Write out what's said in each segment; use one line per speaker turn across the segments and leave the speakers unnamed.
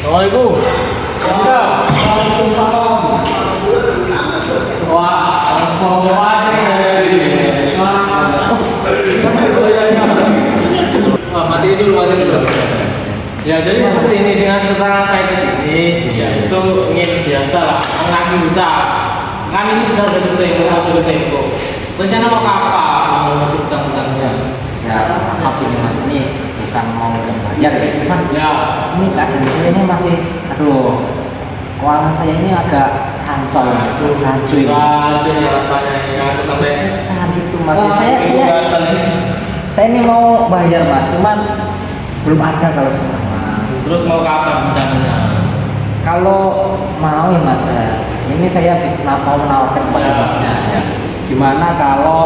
Assalamualaikum. Sudah.
Waalaikumsalam.
Wah, mati dulu. Ya, jadi seperti ini dengan keterangan saya di sini, ya itu ingin biasa lah, mengaku buta. Kan ini sudah jatuh tempo. Rencana mau apa? Mau masuk utang-utangnya?
Ya, maaf ini mas, ini bukan mau bayar ya, cuman
Ya,
ini keadaan saya ini masih, aduh, keuangan saya ini agak hancur, hancur ini.
aja ya rasanya ya aku sampai.
Nah, gitu mas, saya ini mau bayar mas, cuman belum ada kalau sekarang mas.
Terus mau kapan rencananya?
Kalau mau ya mas, ini saya bisa mau menawarkan kepada
Ya.
masnya ya. Gimana kalau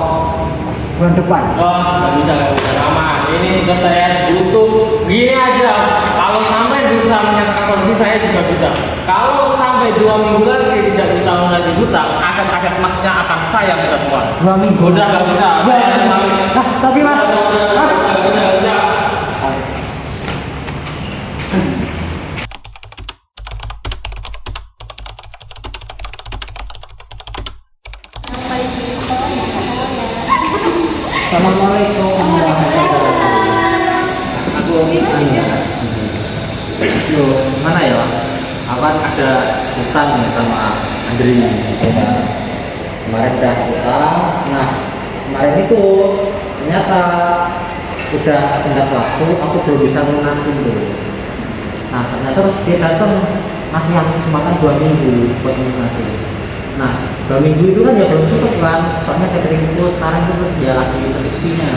bulan depan?
Oh, nggak bisa lama. Ini sudah saya butuh gini aja. Kalau sampai bisa menyatakan solusi saya juga bisa. Kalau sampai 2 minggu lagi tidak bisa melunasi hutang, aset-aset masnya akan saya minta semua.
2 minggu?
Udah nggak bisa. Saya pamit.
Mas, tapi mas, mas.
Nggak bisa.
Assalamualaikum warahmatullahi wabarakatuh. Aku mana ya? Aku kan ada hutang ya sama Andri. Ya. Kemarin udah hutang. Nah, kemarin itu ternyata udah tenggat waktu, aku belum bisa lunasin tuh. Nah, ternyata terus dia datang masih yang kesempatan 2 minggu buat lunasin. Nah, 2 minggu itu kan ya belum cukup kan, soalnya catering itu sekarang itu dia lagi sepi-sepinya.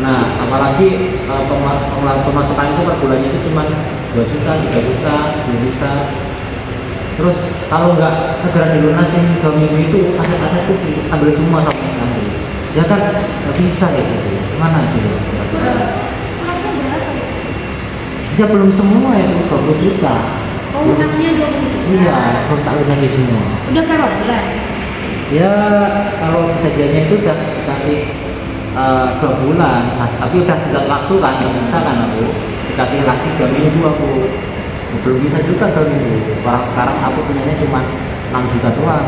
Nah, apalagi pemasukan itu per bulannya itu cuma 2 juta, 3 juta, belum bisa. Terus kalau nggak segera dilunasin 2 minggu itu, aset-aset itu diambil semua sama kami. Ya kan nggak bisa kayak gitu. Gimana gitu? Ya belum semua itu 20 juta.
Oh, hutangnya 20 juta.
Iya, belum tak lunasi semua.
Udah berapa bulan?
Ya kalau kejadiannya itu udah dikasih 2 bulan, nah, tapi udah tidak waktu kan, nggak bisa kan aku dikasih lagi 2 minggu aku belum bisa juga 2 minggu. Orang sekarang aku punyanya cuma 6 juta doang.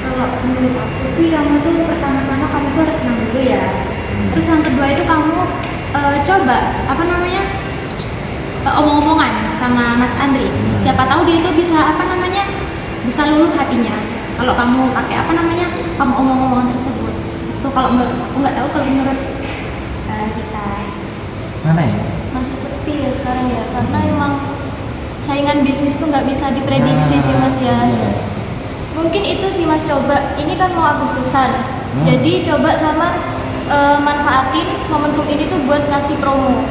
Kalau menurut aku sih kamu tuh pertama-tama kamu tuh harus tenang dulu ya. Terus yang kedua itu kamu coba apa namanya omong-omongan sama Mas Andri. Siapa tahu dia itu bisa apa namanya bisa luluh hatinya. Kalau kamu pakai apa namanya kamu omong-omongan tersebut. Tuh kalau menurut aku nggak tahu kalau menurut kita
Mana ya?
masih sepi ya sekarang ya karena emang saingan bisnis tuh nggak bisa diprediksi sih mas ya.
Iya.
Mungkin itu sih mas, coba ini kan mau Agustusan jadi coba sama manfaatin momentum ini tuh buat ngasih promo.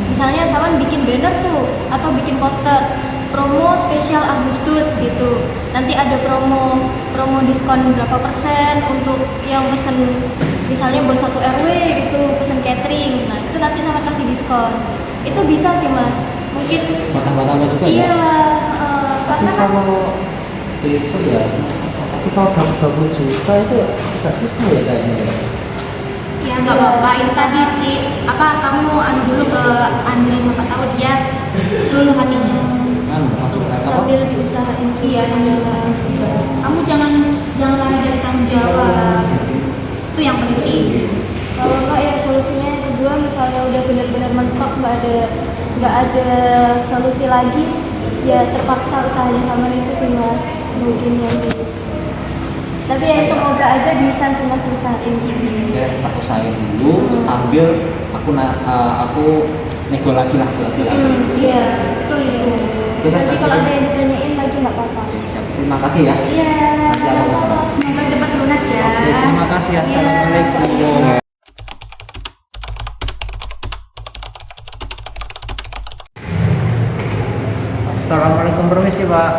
Misalnya sama bikin banner tuh atau bikin poster promo spesial Agustus gitu, nanti ada promo diskon berapa persen untuk yang pesen misalnya buat 1 RW gitu, pesen catering, nah itu nanti sama kasih diskon. Itu bisa sih mas, mungkin
Makan-makan juga
iya
ya? Tapi
karena kan
kalau besok ya, tapi kalau 20 juta itu agak susah ya kayaknya.
ya nggak apa-apa. Itu tadi sih apa kamu anu dulu ke Andri, siapa tahu dia luluh hatinya.
Maksud kata apa?
sambil diusahain
Iya, sambil usaha. Kamu jangan lari dari tanggung jawab. Itu yang penting.
kalau enggak ya solusinya yang kedua, misalnya udah benar-benar mentok nggak ada solusi lagi, ya terpaksa usahanya sama itu sih mas, mungkin yang tapi ya semoga aja bisa sih mas usahain.
Ya, aku usahain dulu sambil aku nego lagi lah hasil lagi.
Iya betul itu.
Kita
Nanti
nanti-
kalau ada yang ditanyain lagi nggak apa-apa.
Terima kasih ya.
Iya.
Nanti aku kesana.
Semoga cepat lunas ya.
Oke, terima kasih. Assalamualaikum. Assalamualaikum, permisi Pak.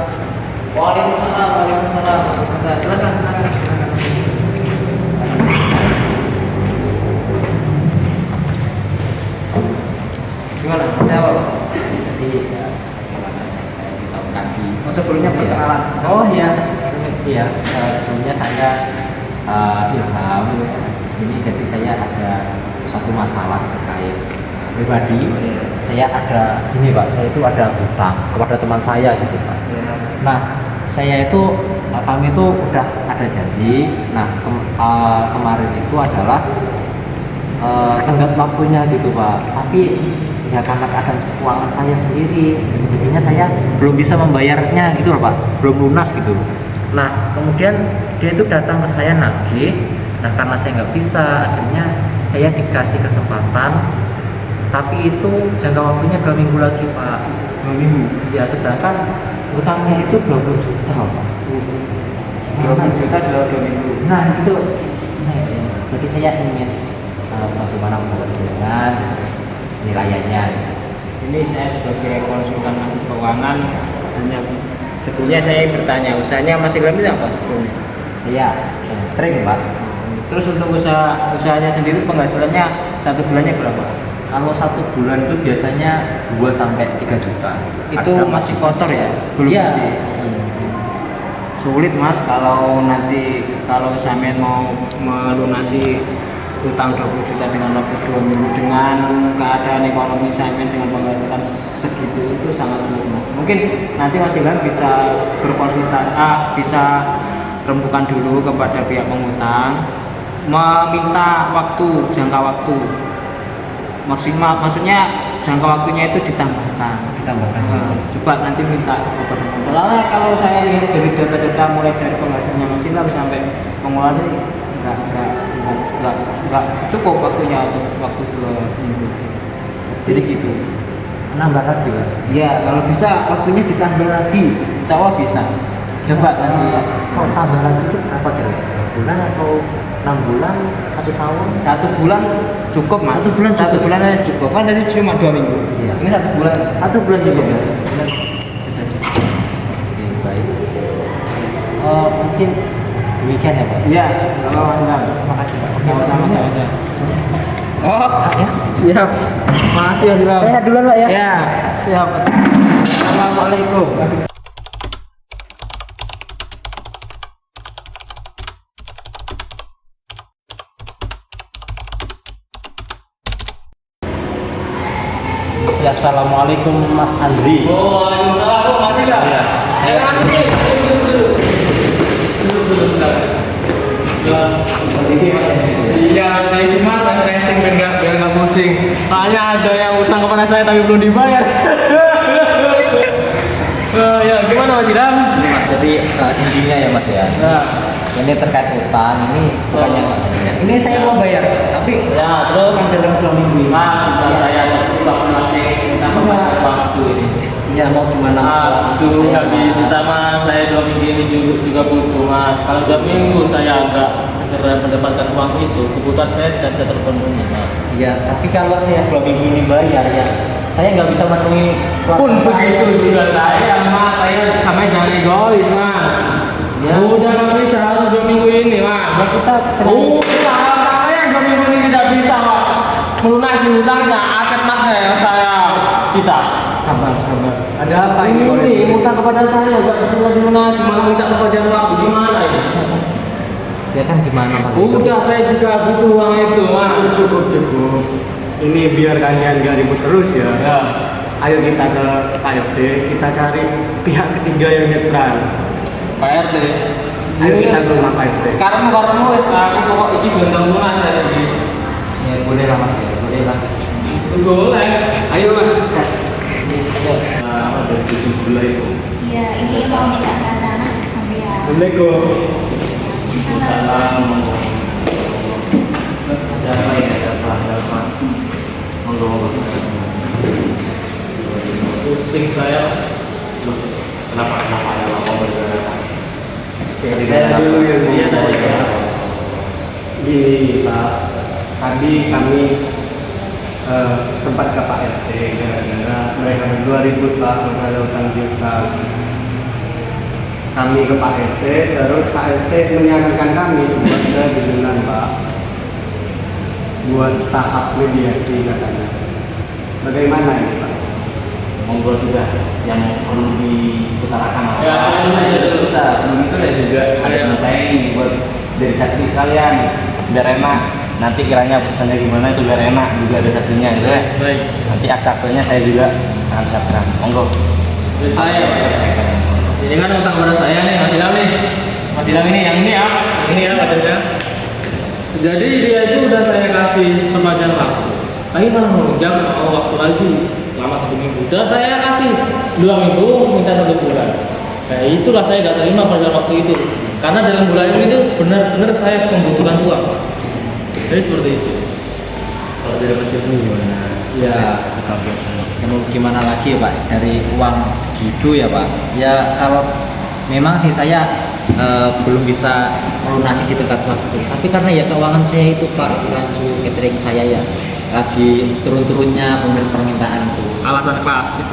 Waalaikumsalam.
Silakan. Gimana? Ada apa Pak?
Jadi ya sebagaimana saya beritahukan di
Oh, sebelumnya
ya.
perkenalan.
Oh iya, permisi ya. Sebelumnya saya Ilham di sini. Jadi saya ada suatu masalah terkait
pribadi, saya ada gini Pak, saya itu ada hutang kepada teman saya gitu Pak.
Ya.
Nah, saya itu kami itu udah ada janji. Nah, kemarin itu adalah tenggat waktunya gitu Pak. Tapi ya karena keadaan keuangan saya sendiri, jadinya saya belum bisa membayarnya gitu loh Pak, belum lunas gitu. Nah, kemudian dia itu datang ke saya nagih. Nah, karena saya nggak bisa, akhirnya saya dikasih kesempatan. Tapi itu jangka waktunya 2 minggu lagi Pak.
2 minggu.
Ya, sedangkan utangnya itu 20 juta Pak.
20 juta dalam 2 minggu.
Nah itu, jadi saya ingin bagaimana membuat dengan nilainya.
Ini saya sebagai konsultan ahli keuangan hanya sebelumnya saya bertanya usahanya Mas Ilham itu apa sebelumnya?
Saya catering Pak.
Terus untuk usahanya sendiri penghasilannya 1 bulannya berapa?
Kalau 1 bulan itu biasanya 2 sampai 3 juta.
Itu
Ada
masih kotor ya? Belum
Iya.
bersih. Sulit Mas kalau nanti kalau sampean mau melunasi utang 20 juta dengan waktu 2 minggu dengan keadaan ekonomi sampean dengan penghasilan segitu itu sangat sulit Mas. Mungkin nanti Mas Ilham bisa bisa rembukan dulu kepada pihak pengutang meminta jangka waktu maksimal, maksudnya jangka waktunya itu ditambahkan. Coba nanti minta kepada pengutang. Soalnya kalau saya lihat dari data-data mulai dari penghasilannya Mas Ilham sampai pengeluaran ini nggak cukup waktunya untuk waktu 2 minggu. Jadi gitu.
nambah lagi Pak.
Iya, kalau bisa waktunya ditambah lagi. Insya Allah bisa. Coba nanti.
Kalau tambah lagi itu berapa kira-kira? 2 bulan atau 6 bulan, 1 tahun?
1 bulan cukup Mas.
1 bulan
Satu
cukup.
bulan aja cukup. Kan tadi cuma 2 minggu.
Iya.
Ini 1 bulan.
1 bulan cukup ya?
Iya.
Oke, baik. Mungkin demikian ya Pak.
Iya, kalau Mas Ilham.
Terima kasih Pak. Oke,
Sama-sama. Oh,
ya.
siap. Makasih Mas Ilham.
Saya duluan Pak ya.
Ya, siap. Assalamualaikum.
Assalamualaikum Mas Andri.
Waalaikumsalam, Bung. Masih nggak?
Iya.
Saya masih nih. Duduk. Iya, tadi Mas, saya tracing biar nggak pusing. Soalnya ada yang utang kepada saya tapi belum dibayar. Ya, gimana Mas Idam?
Ini Mas, jadi intinya ya Mas ya.
Nah,
Ini terkait utang, ini bukannya ini saya mau bayar, tapi
ya terus
dalam 2 minggu ini.
Mas, bisa saya coba melatih kita waktu ini.
Iya, mau gimana Mas?
Aduh, nggak bisa Mas. Saya 2 minggu ini juga butuh Mas. Kalau 2 minggu saya nggak segera mendapatkan uang itu, kebutuhan saya tidak bisa terpenuhi Mas.
Iya, tapi kalau saya 2 minggu ini bayar ya, saya nggak bisa memenuhi
Pun
keluarga saya.
begitu juga saya Mas. Saya sampai jangan egois Mas.
Ya.
Udah nggak bisa harus 2 minggu ini Mas.
Kita
Saya 2 minggu ini tidak bisa Pak melunasi hutangnya. Aset Mas saya sita.
Sabar. Ada apa
Ini hutang kepada saya nggak bisa dilunasi, malah minta perpanjangan waktu, gimana ini?
ya kan gimana Pak?
Udah, saya juga butuh uang itu Mas.
Cukup. Ini biar kalian gak ribut terus ya.
Ya.
Ayo kita ke KFD, kita cari pihak ketiga yang netral.
Pak RT.
Ayo kita ke rumah KFD.
Sekarang wis aku pokok iki bentang lunas tadi.
Ya boleh lah Mas, ya boleh lah.
Boleh. Ayo Mas.
Apa dari susu gula itu?
Iya, ini mau minta dana sampai ya.
Assalamualaikum.
Ada apa ya? Ada apa? Monggo.
Pusing saya.
Kenapa ada lapor bergerak?
Saya
dulu yang
Iya, tadi ya.
Gini Pak, tadi kami sempat ke Pak RT gara-gara mereka berdua ribut Pak masalah utang piutang. Kami ke Pak RT, terus Pak RT menyarankan kami buat ke bidunan Pak, buat tahap mediasi katanya. Bagaimana ini Pak?
Monggo juga yang perlu diutarakan.
Ya, saya saja dulu.
Kita sebelum itu saya juga ada teman saya ini buat dari saksi kalian biar enak. nanti kiranya pesannya gimana itu biar enak juga ada saksinya gitu ya.
Baik.
Nanti akta-aktanya saya juga akan siapkan. Monggo.
Dari saya, ini kan utang kepada saya nih, Mas Ilham nih. Mas Ilham ini, yang ini ya, Pak Chandra. Jadi dia itu udah saya kasih perpanjangan waktu, tapi malah menunjang mau waktu lagi selama 1 minggu. Udah saya kasih 2 minggu, minta 1 bulan. Nah itulah saya gak terima pada waktu itu, karena dalam bulan ini tuh benar-benar saya membutuhkan uang. Jadi seperti itu.
Kalau tidak masih itu gimana?
Ya, gimana lagi ya Pak, dari uang segitu ya Pak. Ya kalau memang sih saya belum bisa melunasi di tepat waktu, tapi karena ya keuangan saya itu Pak, rancu catering saya ya lagi turun-turunnya permintaan itu.
Alasan klasik.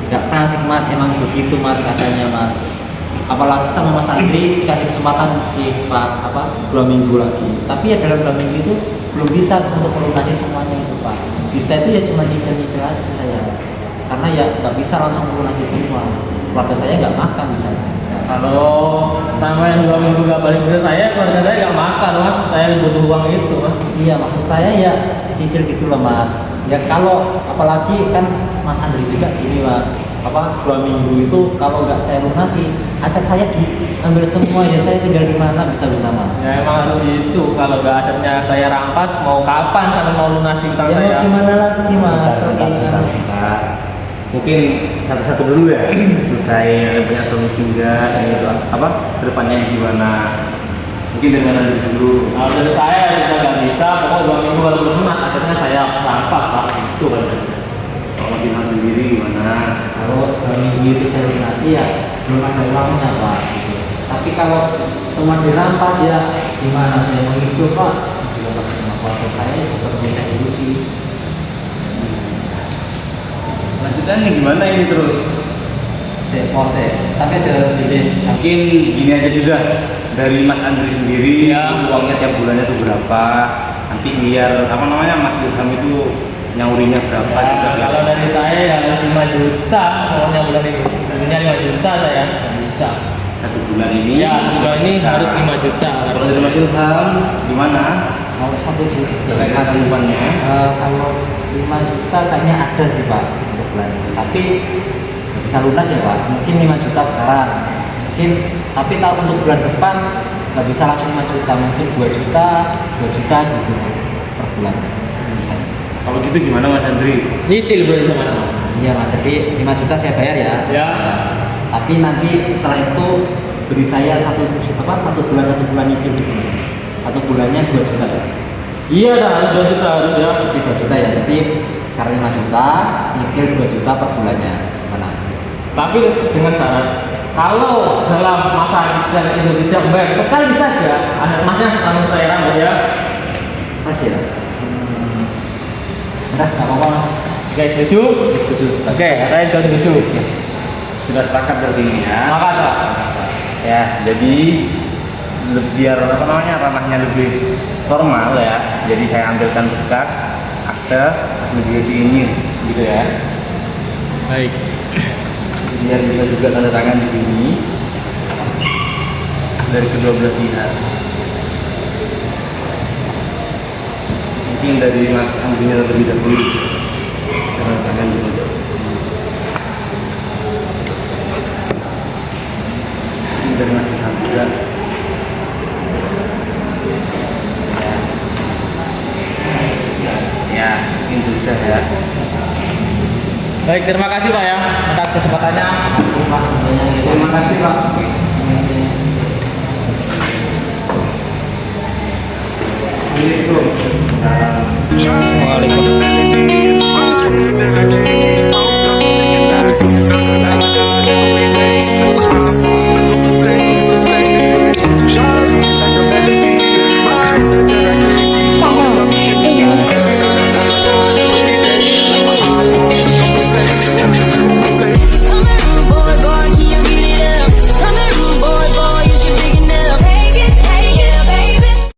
Gak klasik Mas, emang begitu Mas katanya Mas. Apalagi sama Mas Andri dikasih kesempatan sih Pak 2 minggu lagi, tapi ya dalam 2 minggu itu belum bisa untuk melunasi semuanya itu Pak. Bisa itu ya cuma nyicil-nyicil aja saya, karena ya nggak bisa langsung melunasi semua. Keluarga saya nggak makan bisa.
Kalau sama yang 2 minggu gak balik ke saya, keluarga saya gak makan Mas. Saya butuh uang itu Mas.
Iya, maksud saya ya cicil gitu loh Mas. Ya kalau apalagi kan Mas Andri juga gini Mas, 2 minggu itu kalau nggak saya lunasi, aset saya diambil semua ya, saya tinggal di mana bisa Mas.
Ya emang harus gitu. Kalau gak asetnya saya rampas, mau kapan sampai mau lunasi utang
Ya
saya?
mau gimana lagi Mas?
Bentar. Mungkin satu-satu dulu ya, selesai ada punya solusi enggak, ini kedepannya gimana? Mungkin dari mana dulu?
Kalau dari saya sudah gak bisa, pokoknya 2 minggu kalau belum lunas, akhirnya saya rampas Pak. Itu kan.
Kalau masih tahu sendiri gimana?
Kalau 2 minggu itu saya lunasi ya belum ada uangnya Pak. Gitu. Tapi kalau semua dirampas ya gimana saya mau hidup Pak? Dirampas sama keluarga saya tetap bisa hidupi.
Lanjutannya gimana ini terus?
Saya tapi jangan gede.
Mungkin gini aja sudah, dari Mas Andri sendiri
Ya.
uangnya tiap bulannya tuh berapa? Nanti biar Mas Ilham itu nyaurinya berapa juga.
Ya, kalau dari saya ya harus 5 juta, pokoknya bulan ini. Bulannya 5 juta saya nggak bisa.
1 bulan ini.
Ya, bulan ini harus 5 juta.
Kalau dari Mas Ilham gimana?
Mau 1 juta.
Kayak kehidupannya.
Kalau 5 juta kayaknya ada sih Pak untuk bulan ini. Tapi nggak bisa lunas ya Pak. Mungkin 5 juta sekarang. Tapi tahu untuk bulan depan nggak bisa langsung 5 juta. Mungkin 2 juta gitu per bulan. Bisa.
Kalau gitu gimana Mas Andri?
Nyicil boleh sama Mas.
Iya Mas. Jadi 5 juta saya bayar ya.
Ya.
Tapi nanti setelah itu beri saya 1 bulan nyicil gitu. 1 bulannya 2 juta.
Iya dah, harus 2 juta harus ya.
2 juta ya. Jadi sekarang 5 juta, nyicil 2 juta per bulannya. Mana?
Tapi dengan syarat, kalau dalam masa cicilan itu tidak membayar sekali saja, anak masnya langsung saya rambut ya.
Pas ya. Udah nggak apa-apa Mas.
Oke, setuju?
Setuju.
Oke, saya juga setuju.
Sudah sepakat berarti ini ya.
Maka Mas.
Ya, jadi biar ranahnya lebih formal ya. Jadi saya ambilkan berkas akte mediasi ini gitu ya.
Baik.
Biar bisa juga tanda tangan di sini dari kedua belah pihak. Mungkin dari Mas Andri terlebih dahulu. Saya tanda tangan dulu. Ini dari Mas Ilham juga. Ya, mungkin sudah ya.
Baik, terima kasih Pak ya atas kesempatannya.
Terima kasih Pak.
Waalaikumsalam.